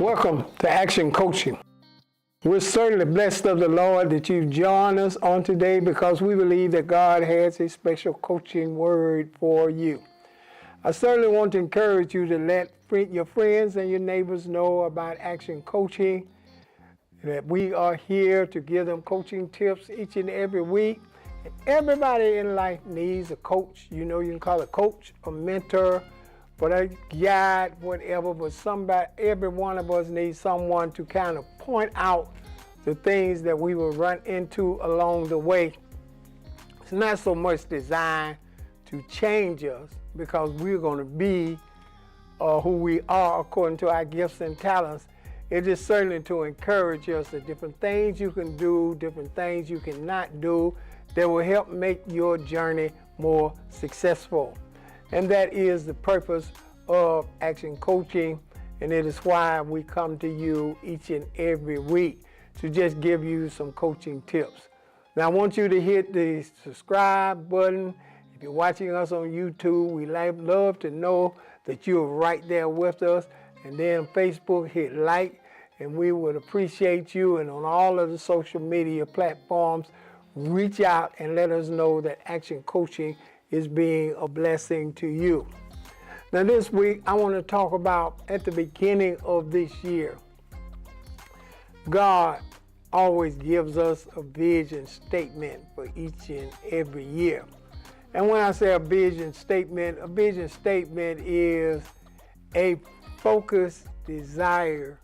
Welcome to Action Coaching. We're certainly blessed of the Lord that you've joined us on today because we believe that God has a special coaching word for you. I certainly want to encourage you to let your friends and your neighbors know about Action Coaching, that we are here to give them coaching tips each and every week. Everybody in life needs a coach. You know, you can call a coach, a mentor, but a guide, whatever, but every one of us needs someone to kind of point out the things that we will run into along the way. It's not so much designed to change us because we're going to be who we are according to our gifts and talents. It is certainly to encourage us that different things you can do, different things you cannot do that will help make your journey more successful. And that is the purpose of Action Coaching, and it is why we come to you each and every week to just give you some coaching tips. Now I want you to hit the subscribe button. If you're watching us on YouTube, we love to know that you're right there with us. And then on Facebook, hit like, and we would appreciate you. And on all of the social media platforms, reach out and let us know that Action Coaching is being a blessing to you. Now this week, I want to talk about at the beginning of this year, God always gives us a vision statement for each and every year. And when I say a vision statement is a focused desire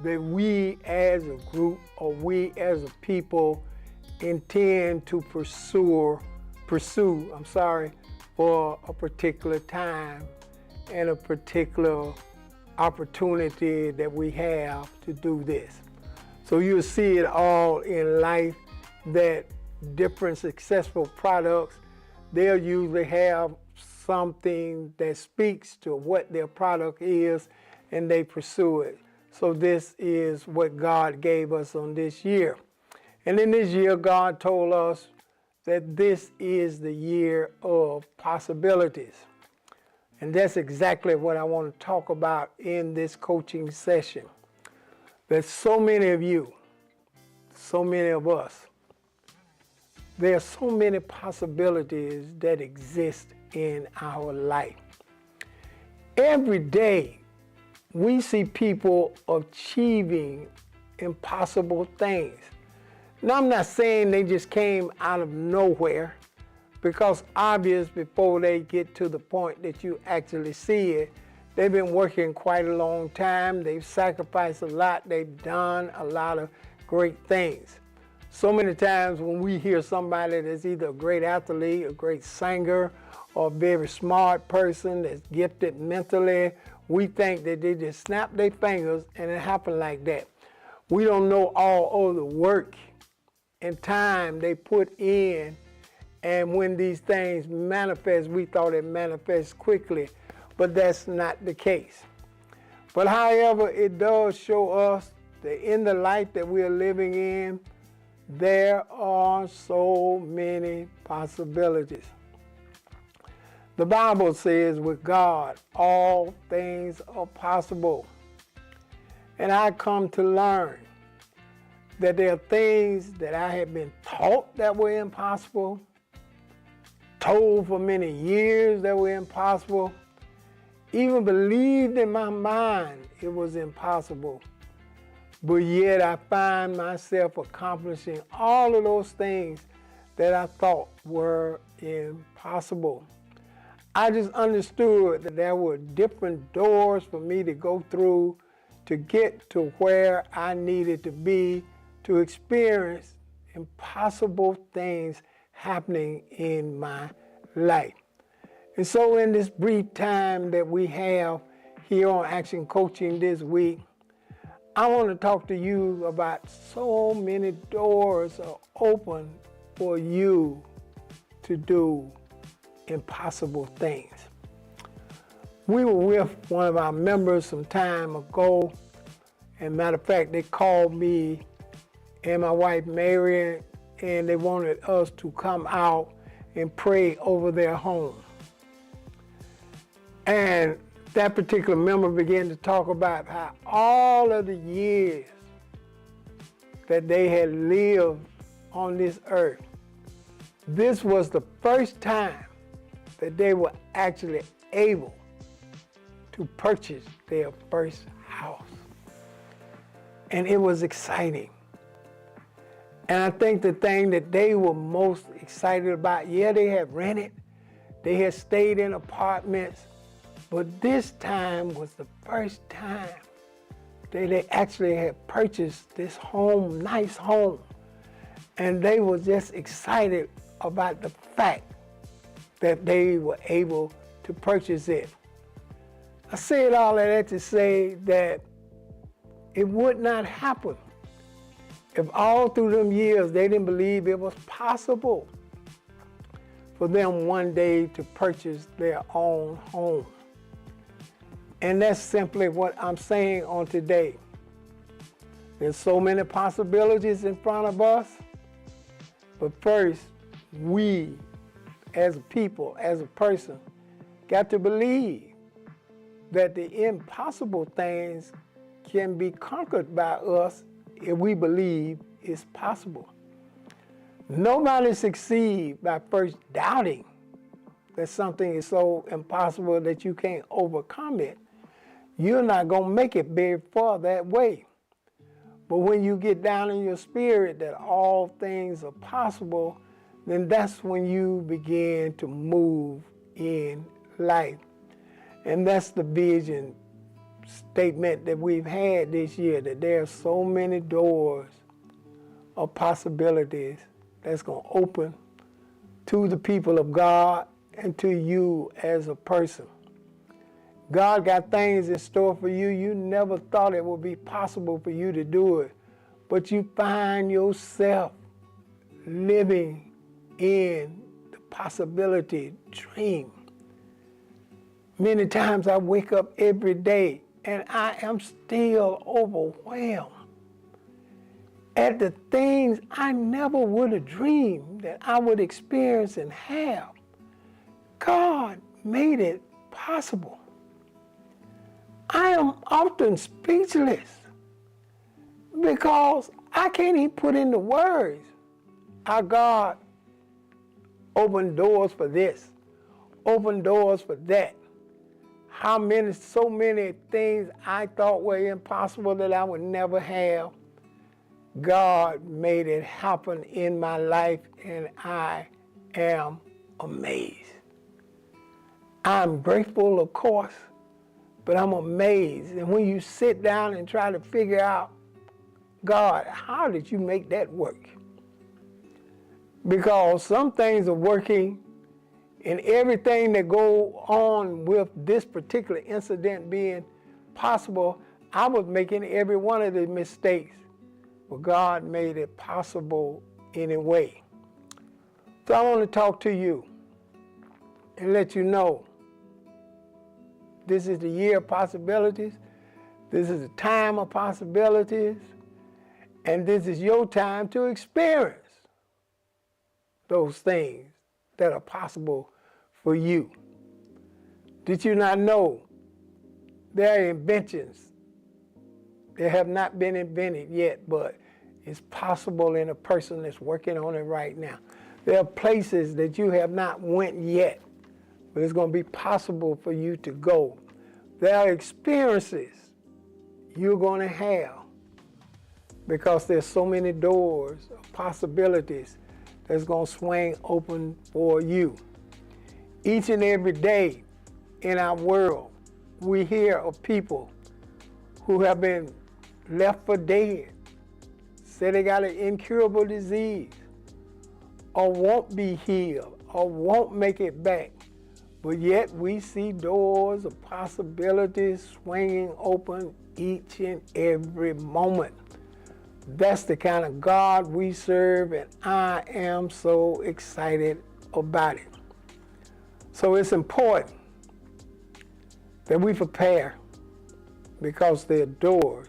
that we as a group or we as a people intend to pursue for a particular time and a particular opportunity that we have to do this. So you'll see it all in life that different successful products, they'll usually have something that speaks to what their product is and they pursue it. So this is what God gave us on this year. And in this year, God told us that this is the year of possibilities. And that's exactly what I want to talk about in this coaching session. There's so many of you, so many of us, there are so many possibilities that exist in our life. Every day, we see people achieving impossible things. Now, I'm not saying they just came out of nowhere, because obvious before they get to the point that you actually see it, they've been working quite a long time. They've sacrificed a lot. They've done a lot of great things. So many times when we hear somebody that's either a great athlete, a great singer, or a very smart person that's gifted mentally, we think that they just snap their fingers and it happened like that. We don't know all of the work and time they put in, and when these things manifest, we thought it manifests quickly, but that's not the case. But however, it does show us that in the life that we are living in, there are so many possibilities. The Bible says with God, all things are possible. And I come to learn that there are things that I have been taught that were impossible, told for many years that were impossible, even believed in my mind it was impossible. But yet I find myself accomplishing all of those things that I thought were impossible. I just understood that there were different doors for me to go through to get to where I needed to be to experience impossible things happening in my life. And so in this brief time that we have here on Action Coaching this week, I want to talk to you about so many doors are open for you to do impossible things. We were with one of our members some time ago, and matter of fact, they called me and my wife Mary, and they wanted us to come out and pray over their home. And that particular member began to talk about how all of the years that they had lived on this earth, this was the first time that they were actually able to purchase their first house. And it was exciting. And I think the thing that they were most excited about, yeah, they had rented, they had stayed in apartments, but this time was the first time that they actually had purchased this home, nice home. And they were just excited about the fact that they were able to purchase it. I said all of that to say that it would not happen if all through them years they didn't believe it was possible for them one day to purchase their own home. And that's simply what I'm saying on today. There's so many possibilities in front of us, but first, we as a people, as a person, got to believe that the impossible things can be conquered by us if we believe it's possible. Nobody succeeds by first doubting that something is so impossible that you can't overcome it. You're not going to make it very far that way. But when you get down in your spirit that all things are possible, then that's when you begin to move in life. And that's the vision statement that we've had this year, that there are so many doors of possibilities that's going to open to the people of God and to you as a person. God got things in store for you. You never thought it would be possible for you to do it, but you find yourself living in the possibility dream. Many times I wake up every day and I am still overwhelmed at the things I never would have dreamed that I would experience and have. God made it possible. I am often speechless because I can't even put into words how God opened doors for this, opened doors for that. So many things I thought were impossible that I would never have. God made it happen in my life, and I am amazed. I'm grateful, of course, but I'm amazed. And when you sit down and try to figure out, God, how did you make that work? Because some things are working, and everything that go on with this particular incident being possible, I was making every one of the mistakes, but God made it possible anyway. So I want to talk to you and let you know this is the year of possibilities, this is the time of possibilities, and this is your time to experience those things that are possible for you. Did you not know there are inventions that have not been invented yet, but it's possible in a person that's working on it right now? There are places that you have not went yet, but it's going to be possible for you to go. There are experiences you're going to have because there's so many doors of possibilities that's going to swing open for you. Each and every day in our world, we hear of people who have been left for dead, say they got an incurable disease, or won't be healed, or won't make it back. But yet we see doors of possibilities swinging open each and every moment. That's the kind of God we serve, and I am so excited about it. So it's important that we prepare, because there are doors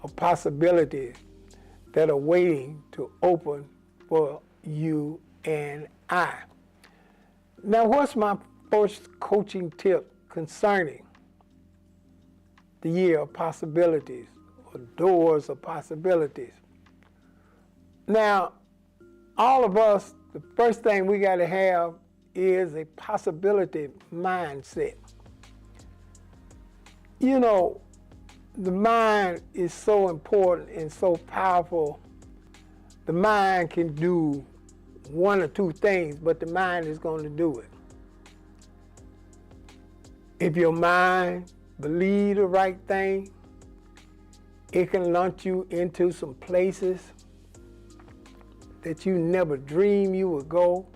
of possibilities that are waiting to open for you and I. Now, what's my first coaching tip concerning the year of possibilities, or doors of possibilities. Now, all of us, the first thing we got to have is a possibility mindset. You know, the mind is so important and so powerful. The mind can do one or two things, but the mind is going to do it. If your mind believes the right thing, it can launch you into some places that you never dreamed you would go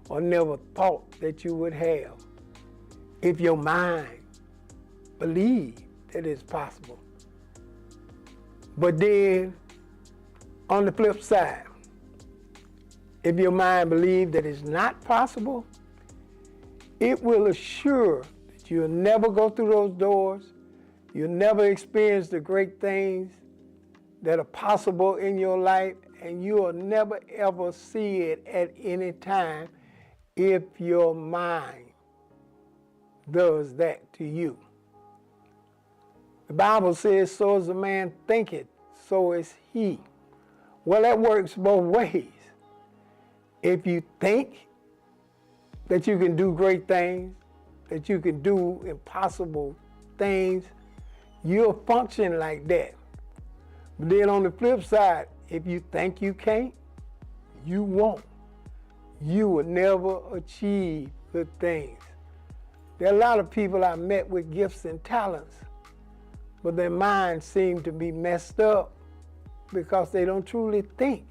or never thought that you would have. If your mind believes that it's possible. But then, on the flip side, if your mind believes that it's not possible, it will assure that you'll never go through those doors, you'll never experience the great things that are possible in your life, and you will never ever see it at any time if your mind does that to you. The Bible says, so as a man thinketh, so is he. Well, that works both ways. If you think that you can do great things, that you can do impossible things, you'll function like that. But then on the flip side, if you think you can't, you won't. You will never achieve good things. There are a lot of people I met with gifts and talents, but their minds seem to be messed up because they don't truly think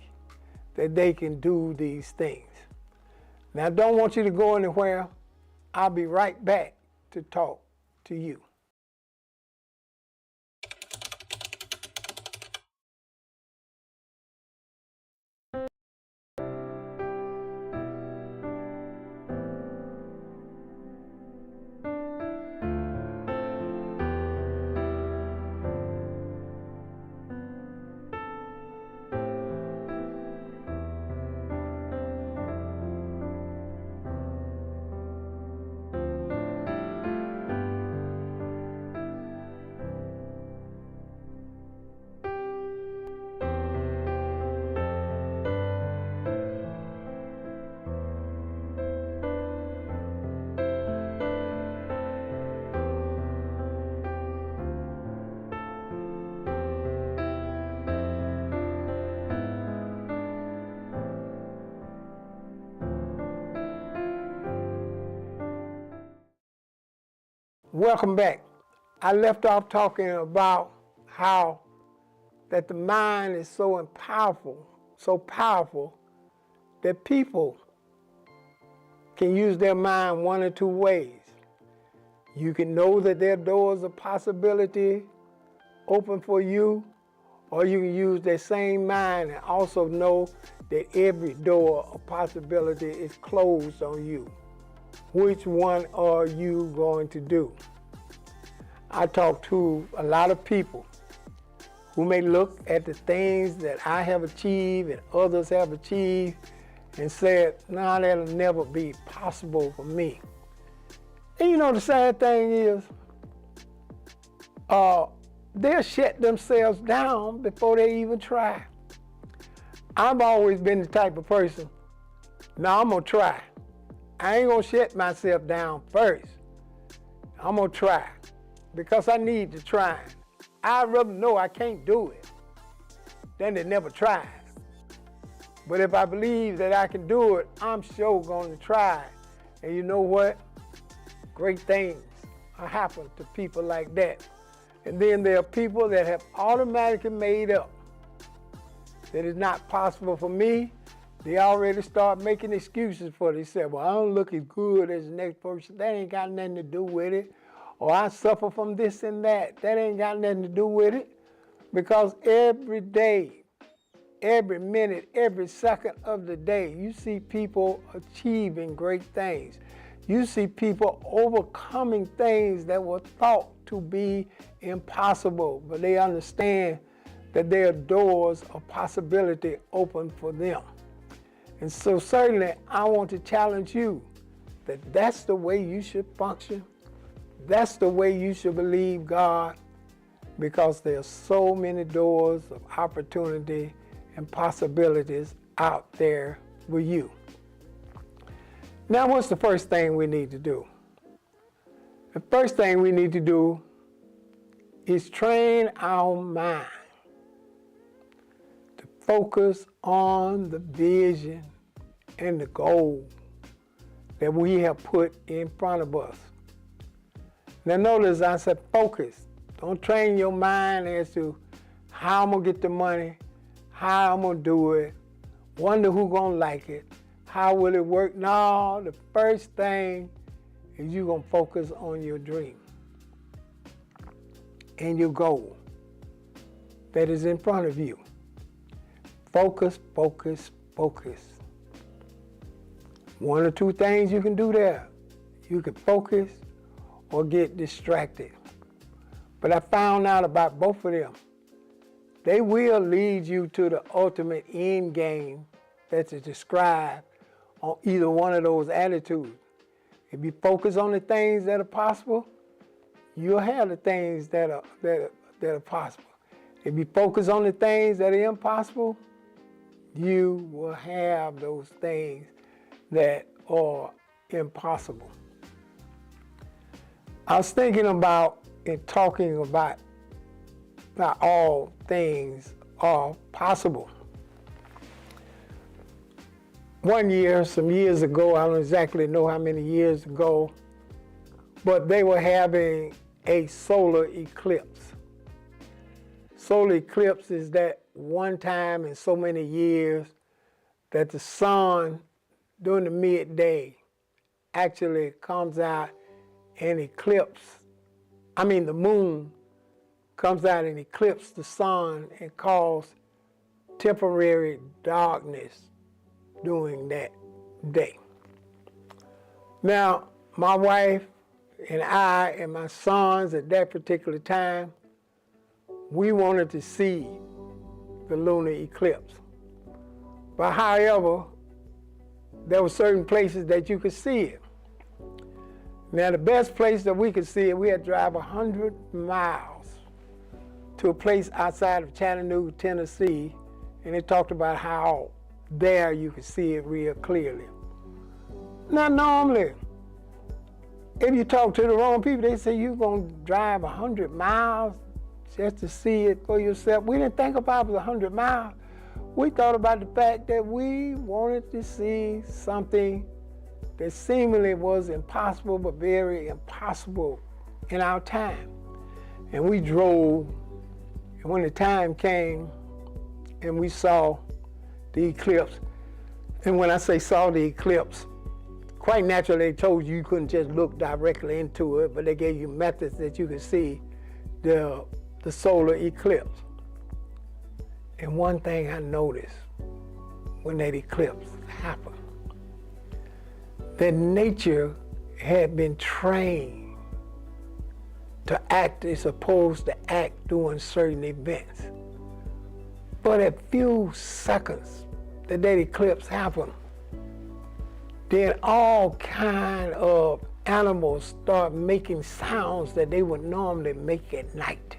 that they can do these things. Now, I don't want you to go anywhere. I'll be right back to talk to you. Welcome back. I left off talking about how that the mind is so powerful that people can use their mind one or two ways. You can know that there are doors of possibility open for you, or you can use that same mind and also know that every door of possibility is closed on you. Which one are you going to do? I talk to a lot of people who may look at the things that I have achieved and others have achieved and said, no, that'll never be possible for me. And you know, the sad thing is, they'll shut themselves down before they even try. I've always been the type of person, no, I'm gonna try. I ain't gonna shut myself down first. I'm gonna try because I need to try. I'd rather know I can't do it than to never try. But if I believe that I can do it, I'm sure gonna try. And you know what? Great things are happening to people like that. And then there are people that have automatically made up that it's not possible for me. They already start making excuses for it. They say, well, I don't look as good as the next person. That ain't got nothing to do with it. Or I suffer from this and that. That ain't got nothing to do with it. Because every day, every minute, every second of the day, you see people achieving great things. You see people overcoming things that were thought to be impossible, but they understand that there are doors of possibility open for them. And so certainly I want to challenge you that that's the way you should function. That's the way you should believe God. because there are so many doors of opportunity and possibilities out there for you. Now, what's the first thing we need to do? The first thing we need to do is train our mind to focus on the vision and the goal that we have put in front of us. Now notice I said focus. Don't train your mind as to how I'm gonna get the money, how I'm gonna do it, wonder who's gonna like it, how will it work. No, the first thing is you're gonna focus on your dream and your goal that is in front of you. Focus, focus, focus. One or two things you can do there. You can focus or get distracted. But I found out about both of them. They will lead you to the ultimate end game that's described on either one of those attitudes. If you focus on the things that are possible, you'll have the things that are possible. If you focus on the things that are impossible, you will have those things that are impossible. I was thinking about and talking about not all things are possible. One year, some years ago, I don't exactly know how many years ago, but they were having a solar eclipse. Solar eclipse is that one time in so many years that the sun during the midday actually comes out and the moon comes out and eclipses the sun and cause temporary darkness during that day. Now, my wife and I and my sons at that particular time, we wanted to see the lunar eclipse. But however, there were certain places that you could see it. Now, the best place that we could see it, we had to drive 100 miles to a place outside of Chattanooga, Tennessee, and they talked about how there you could see it real clearly. Now, normally, if you talk to the wrong people, they say you're going to drive 100 miles just to see it for yourself. We didn't think about it was 100 miles. We thought about the fact that we wanted to see something that seemingly was impossible, but very impossible in our time. And we drove, and when the time came and we saw the eclipse, and when I say saw the eclipse, quite naturally they told you couldn't just look directly into it, but they gave you methods that you could see the solar eclipse. And one thing I noticed when that eclipse happened, that nature had been trained to act as opposed to act during certain events. But a few seconds that eclipse happened, then all kind of animals start making sounds that they would normally make at night.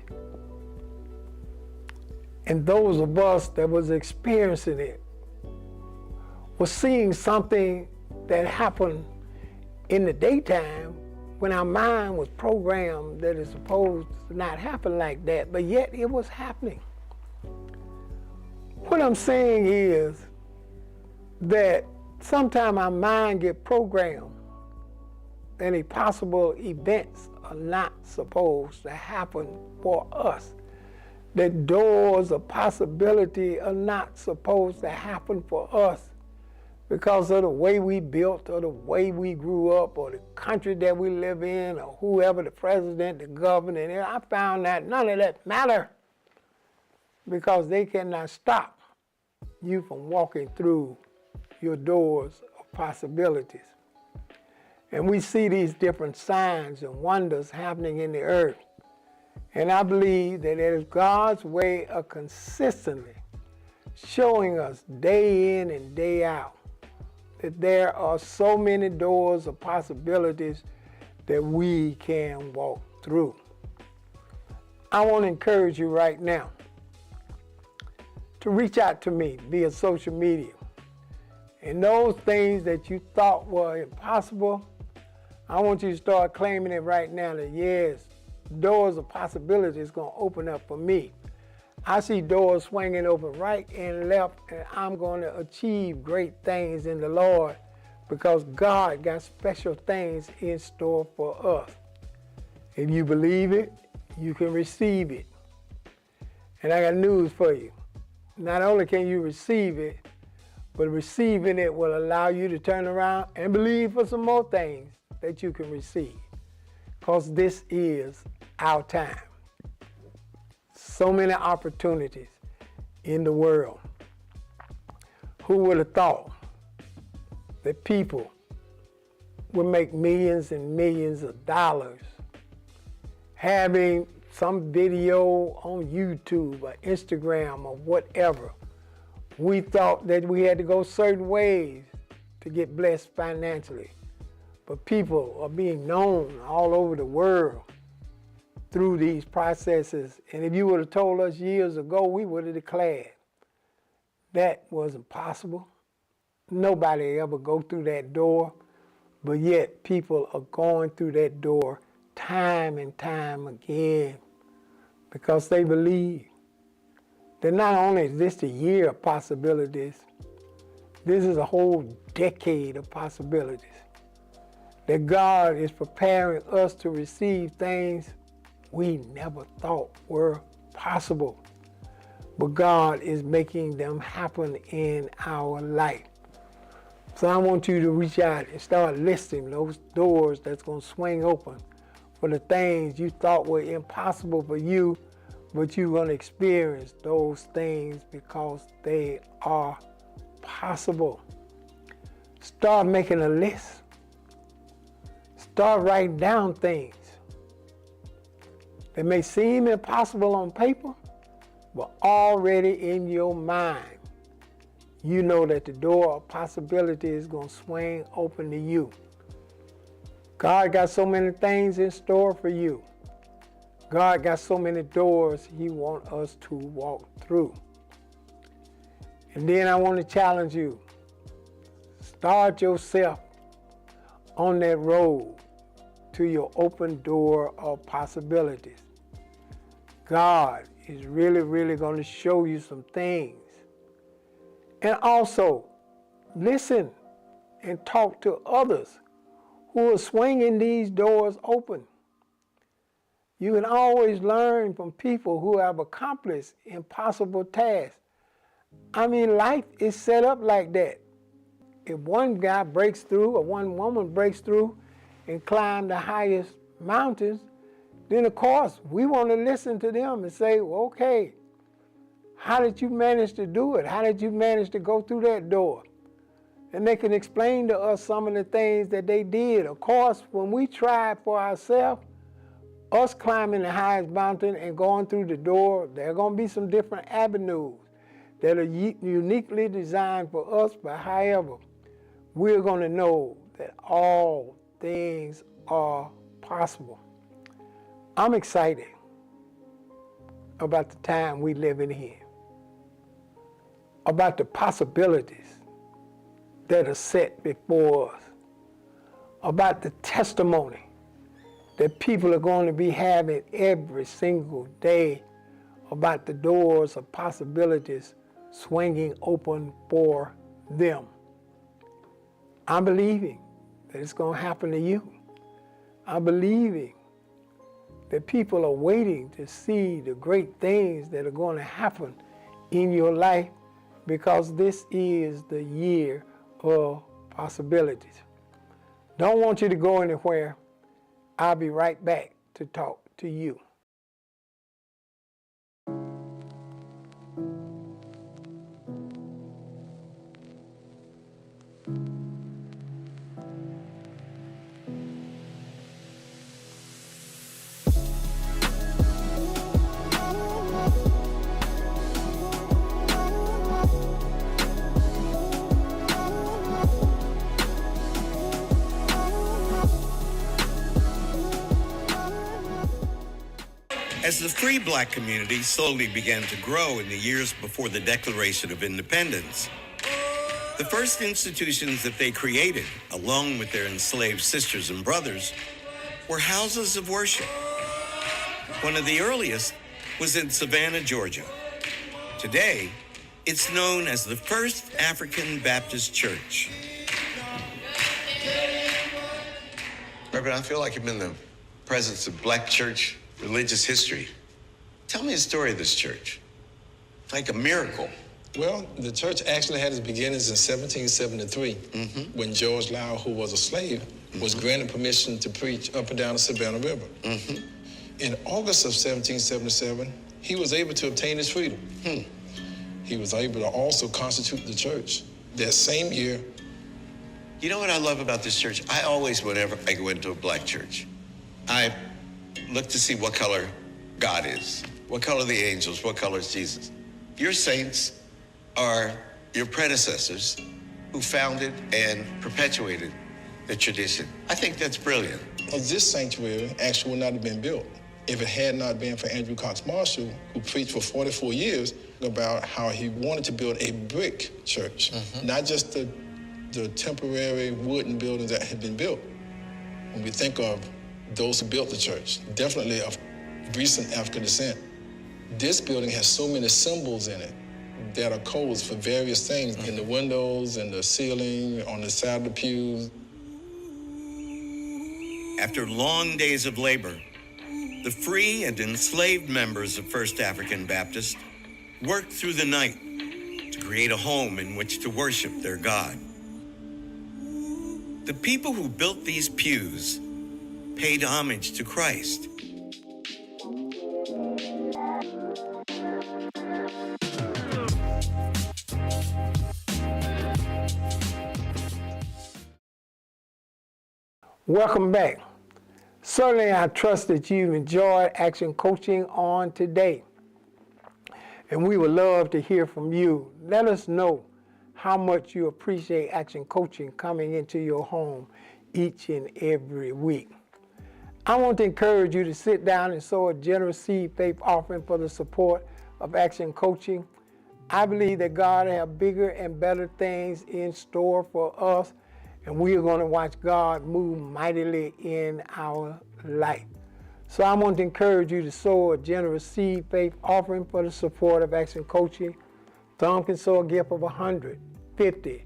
And those of us that was experiencing it were seeing something that happened in the daytime when our mind was programmed that it's supposed to not happen like that, but yet it was happening. What I'm saying is that sometimes our mind get programmed and impossible events are not supposed to happen for us. That doors of possibility are not supposed to happen for us because of the way we built or the way we grew up or the country that we live in or whoever, the president, the governor. And I found that none of that matter because they cannot stop you from walking through your doors of possibilities. And we see these different signs and wonders happening in the earth. And I believe that it is God's way of consistently showing us day in and day out that there are so many doors of possibilities that we can walk through. I want to encourage you right now to reach out to me via social media. And those things that you thought were impossible, I want you to start claiming it right now that yes, doors of possibility is going to open up for me. I see doors swinging open right and left, and I'm going to achieve great things in the Lord because God got special things in store for us. If you believe it, you can receive it. And I got news for you. Not only can you receive it, but receiving it will allow you to turn around and believe for some more things that you can receive. Because this is our time. So many opportunities in the world. Who would have thought that people would make millions and millions of dollars having some video on YouTube or Instagram or whatever? We thought that we had to go certain ways to get blessed financially. But people are being known all over the world through these processes. And if you would have told us years ago, we would have declared that was impossible. Nobody ever go through that door, but yet people are going through that door time and time again because they believe that not only is this the year of possibilities, this is a whole decade of possibilities. That God is preparing us to receive things we never thought were possible. But God is making them happen in our life. So I want you to reach out and start listing those doors that's going to swing open for the things you thought were impossible for you, but you're going to experience those things because they are possible. Start making a list. Start writing down things that may seem impossible on paper, but already in your mind, you know that the door of possibility is going to swing open to you. God got so many things in store for you. God got so many doors He wants us to walk through. And then I want to challenge you. Start yourself on that road to your open door of possibilities. God is really, really going to show you some things. And also, listen and talk to others who are swinging these doors open. You can always learn from people who have accomplished impossible tasks. I mean, life is set up like that. If one guy breaks through or one woman breaks through and climb the highest mountains, then of course we want to listen to them and say, well, okay, how did you manage to do it? How did you manage to go through that door? And they can explain to us some of the things that they did. Of course, when we try for ourselves, us climbing the highest mountain and going through the door, there are going to be some different avenues that are uniquely designed for us, but however, we're going to know that all things are possible. I'm excited about the time we live in here, about the possibilities that are set before us, about the testimony that people are going to be having every single day about the doors of possibilities swinging open for them. I'm believing that it's going to happen to you. I'm believing that people are waiting to see the great things that are going to happen in your life because this is the year of possibilities. Don't want you to go anywhere. I'll be right back to talk to you. As the free black community slowly began to grow in the years before the Declaration of Independence, the first institutions that they created, along with their enslaved sisters and brothers, were houses of worship. One of the earliest was in Savannah, Georgia. Today, it's known as the First African Baptist Church. Reverend, I feel like I'm in the presence of black church religious history. Tell me the story of this church. It's like a miracle. Well, the church actually had its beginnings in 1773 when George Lowe, who was a slave, was granted permission to preach up and down the Savannah River. In August of 1777, he was able to obtain his freedom. He was able to also constitute the church. That same year. You know what I love about this church? I always, whenever I go into a black church, I look to see what color God is, what color the angels, what color is Jesus. Your saints are your predecessors who founded and perpetuated the tradition. I think that's brilliant. This sanctuary actually would not have been built if it had not been for Andrew Cox Marshall, who preached for 44 years about how he wanted to build a brick church, not just the temporary wooden buildings that had been built. When we think of those who built the church, definitely of recent African descent, this building has so many symbols in it that are codes for various things in the windows and the ceiling, on the side of the pews. After long days of labor, the free and enslaved members of First African Baptist worked through the night to create a home in which to worship their God. The people who built these pews paid homage to Christ. Welcome back. Certainly, I trust that you've enjoyed Action Coaching on today. And we would love to hear from you. Let us know how much you appreciate Action Coaching coming into your home each and every week. I want to encourage you to sit down and sow a generous seed faith offering for the support of Action Coaching. I believe that God has bigger and better things in store for us, and we are going to watch God move mightily in our life. So I want to encourage you to sow a generous seed faith offering for the support of Action Coaching. Some can sow a gift of 100, 50,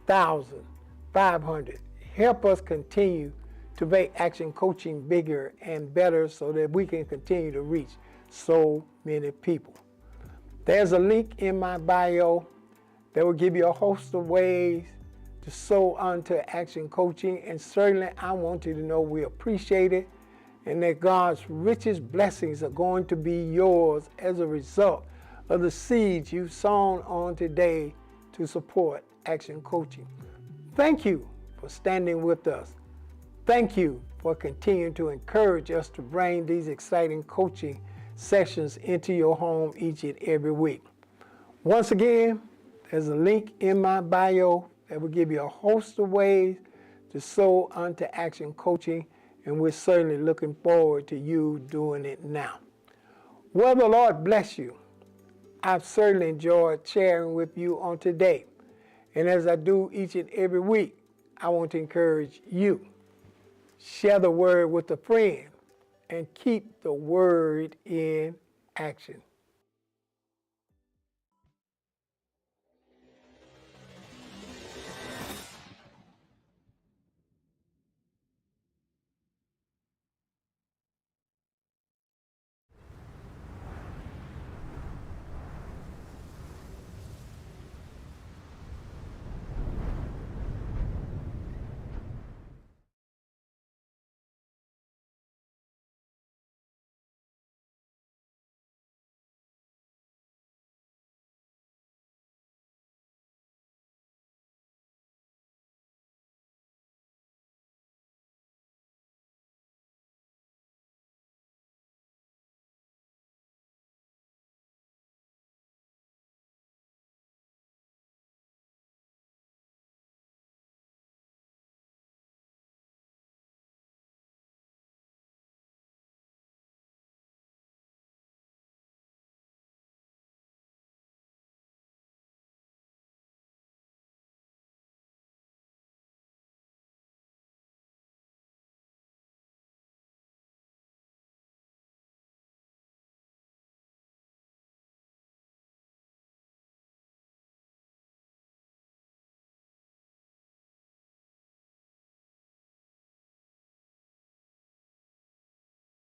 1,000, 500. Help us continue to make Action Coaching bigger and better so that we can continue to reach so many people. There's a link in my bio that will give you a host of ways to sow onto Action Coaching, and certainly I want you to know we appreciate it and that God's richest blessings are going to be yours as a result of the seeds you've sown on today to support Action Coaching. Thank you for standing with us. Thank you for continuing to encourage us to bring these exciting coaching sessions into your home each and every week. Once again, there's a link in my bio that will give you a host of ways to sow unto Action Coaching, and we're certainly looking forward to you doing it now. Well, the Lord bless you. I've certainly enjoyed sharing with you on today. And as I do each and every week, I want to encourage you. Share the word with a friend and keep the word in action.